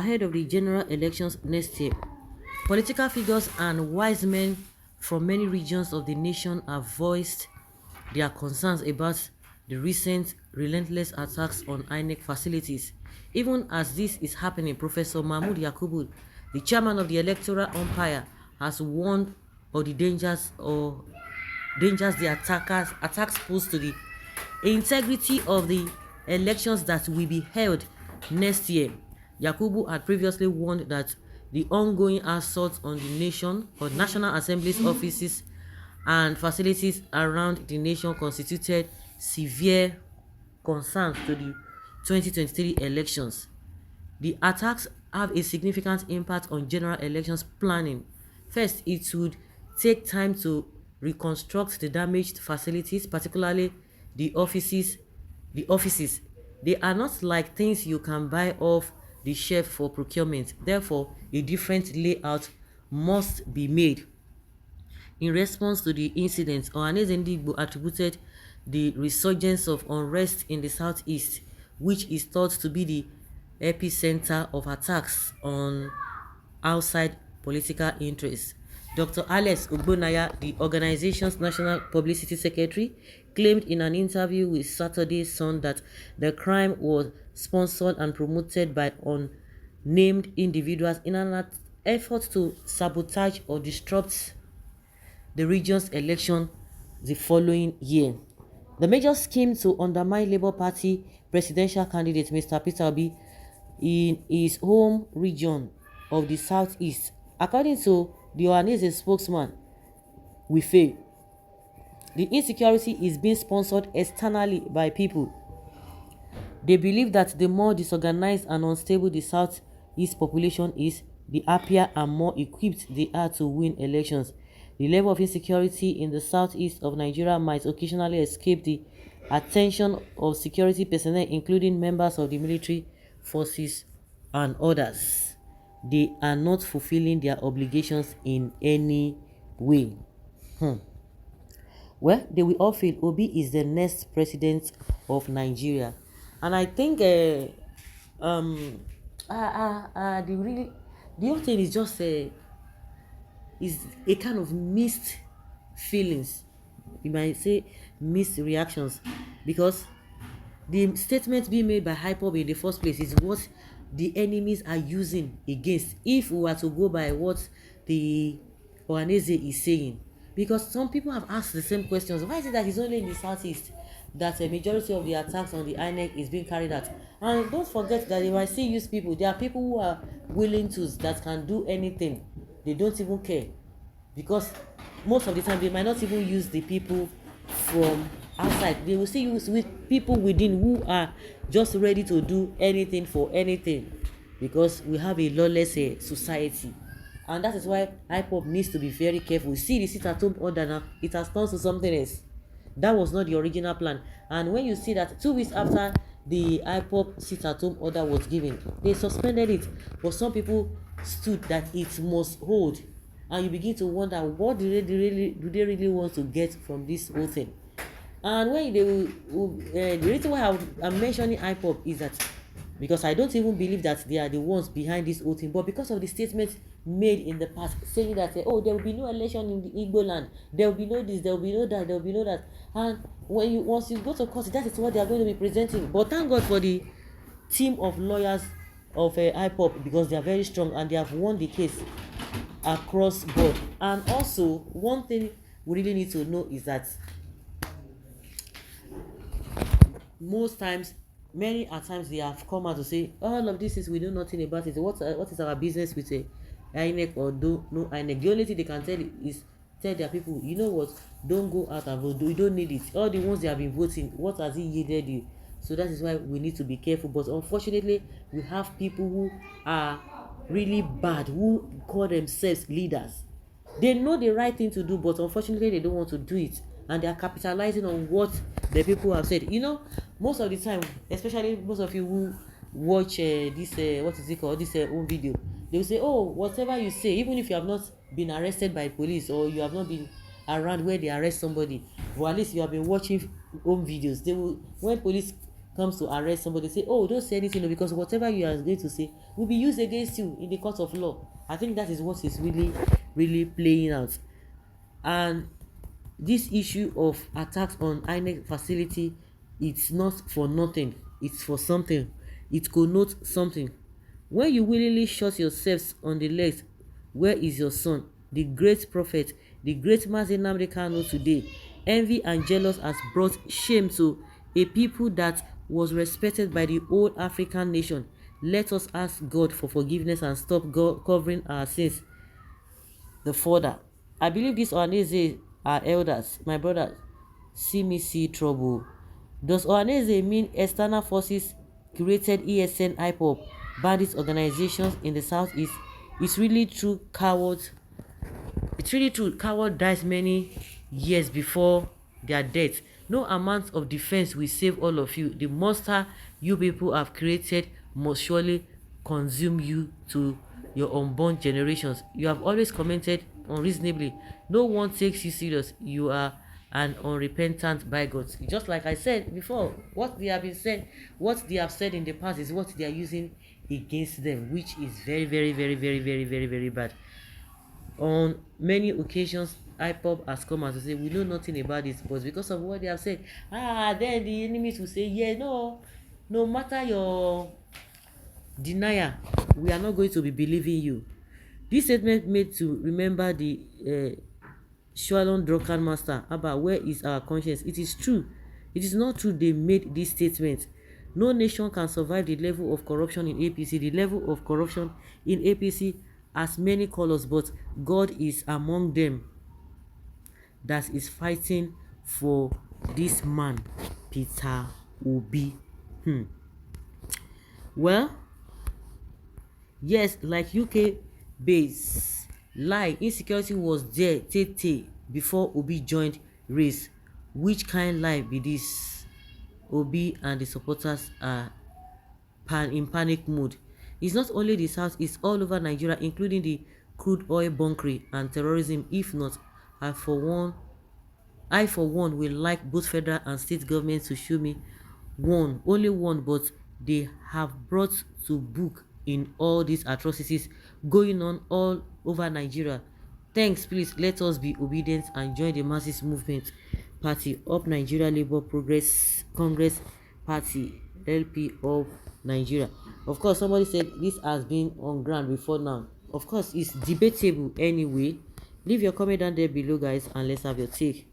ahead of the general elections next year. Political figures and wise men from many regions of the nation have voiced their concerns about the recent relentless attacks on INEC facilities. Even as this is happening, Professor Mahmoud Yakubu, the chairman of the electoral umpire, has warned of the dangers the attacks pose to the integrity of the elections that will be held next year. Yakubu had previously warned that the ongoing assault on the nation or National Assembly's offices and facilities around the nation constituted severe concerns to the 2023 elections. The attacks have a significant impact on general elections planning. First, it would take time to reconstruct the damaged facilities, particularly the offices. The offices, they are not like things you can buy off the shelf for procurement. Therefore, a different layout must be made. In response to the incident, Ohanaeze Ndigbo attributed the resurgence of unrest in the southeast, which is thought to be the epicenter of attacks on outside political interests. Dr. Alex Ogbonaya, the organization's national publicity secretary, claimed in an interview with Saturday's Sun that the crime was sponsored and promoted by unnamed individuals in an effort to sabotage or disrupt the region's election the following year. The major scheme to undermine Labour Party presidential candidate Mr. Peter Obi in his home region of the southeast, according to the Ohanaeze spokesman, we fail. The insecurity is being sponsored externally by people. They believe that the more disorganized and unstable the southeast population is, the happier and more equipped they are to win elections. The level of insecurity in the southeast of Nigeria might occasionally escape the attention of security personnel, including members of the military forces and others. They are not fulfilling their obligations in any way. Well, they will all feel Obi is the next president of Nigeria. And I think the whole thing is just is a kind of mixed feelings. You might say mixed reactions, because the statement being made by Hypop in the first place is what the enemies are using against, if we were to go by what the Ohanaeze is saying. Because some people have asked the same questions. Why is it that it's only in the southeast that a majority of the attacks on the INEC is being carried out? And don't forget that they might still use people. There are people who are willing to, that can do anything. They don't even care, because most of the time they might not even use the people from outside. They will still use with people within who are just ready to do anything for anything, because we have a lawless society. And that is why IPOB needs to be very careful. See the sit-at-home order now, it has turned to something else. That was not the original plan. And when you see that 2 weeks after the IPOB sit-at-home order was given, they suspended it. But some people stood that it must hold. And you begin to wonder, what do they really want to get from this whole thing? And when the reason why I'm mentioning IPOB is that because I don't even believe that they are the ones behind this whole thing, but because of the statements made in the past saying that there will be no election in the Igbo land, there will be no this, there will be no that, there will be no that. And once you go to court, that is what they are going to be presenting. But thank God for the team of lawyers of IPOB, because they are very strong and they have won the case across board. And also, one thing we really need to know is that most times, many at times they have come out to say all of this is we know nothing about it. What is our business with INEC or no INEC? The only thing they can tell is tell their people, you know what, don't go out and vote. We don't need it. All the ones they have been voting, what has it yielded you? So that is why we need to be careful. But unfortunately, we have people who are really bad, who call themselves leaders. They know the right thing to do, but unfortunately they don't want to do it, and they are capitalizing on what the people have said. You know, most of the time, especially most of you who watch this what is it called, this own video, they will say, oh, whatever you say, even if you have not been arrested by police or you have not been around where they arrest somebody, or at least you have been watching home videos, they will, when police comes to arrest somebody, say, oh, don't say anything, because whatever you are going to say will be used against you in the court of law. I think that is what is really, really playing out. And this issue of attacks on INEC facility, it's not for nothing, it's for something. It connotes something. When you willingly shot yourselves on the legs, where is your son, the great prophet, the great Mazi Nnamdi Kanu today? Envy and jealous has brought shame to a people that was respected by the whole African nation. Let us ask God for forgiveness and stop covering our sins the further. I believe these Ohaneze are elders. My brothers, see me see trouble. Does Ohaneze mean external forces created ESN, IPOP, bandit organizations in the southeast? It's really true, cowards. It's really true, coward dies many years before their death. No amount of defense will save all of you. The monster you people have created must surely consume you to your unborn generations. You have always commented unreasonably. No one takes you serious. You are an unrepentant bigot. Just like I said before, what they have said in the past is what they are using against them, which is very, very, very, very, very, very, very bad. On many occasions, IPOB has come out to say we know nothing about this, but because of what they have said, then the enemies will say, yeah, no matter your denier, we are not going to be believing you. This statement made to remember the Shalom Drunken Master about where is our conscience. It is true. It is not true they made this statement. No nation can survive the level of corruption in APC. The level of corruption in APC has many colors, but God is among them that is fighting for this man, Peter Obi. Well, yes, like UK base lie, Insecurity was there tey before Obi joined race. Which kind lie be this? Obi and the supporters are in panic mode. It's not only the south, it's all over Nigeria, including the crude oil bunkering and terrorism. If not, I for one will like both federal and state governments to show me only one, but they have brought to book in all these atrocities going on all over Nigeria. Thanks, please let us be obedient and join the masses movement party of Nigeria Labour Progress Congress Party, LP of Nigeria. Of course, somebody said this has been on ground before now. Of course, it's debatable anyway. Leave your comment down there below, guys, and let's have your take.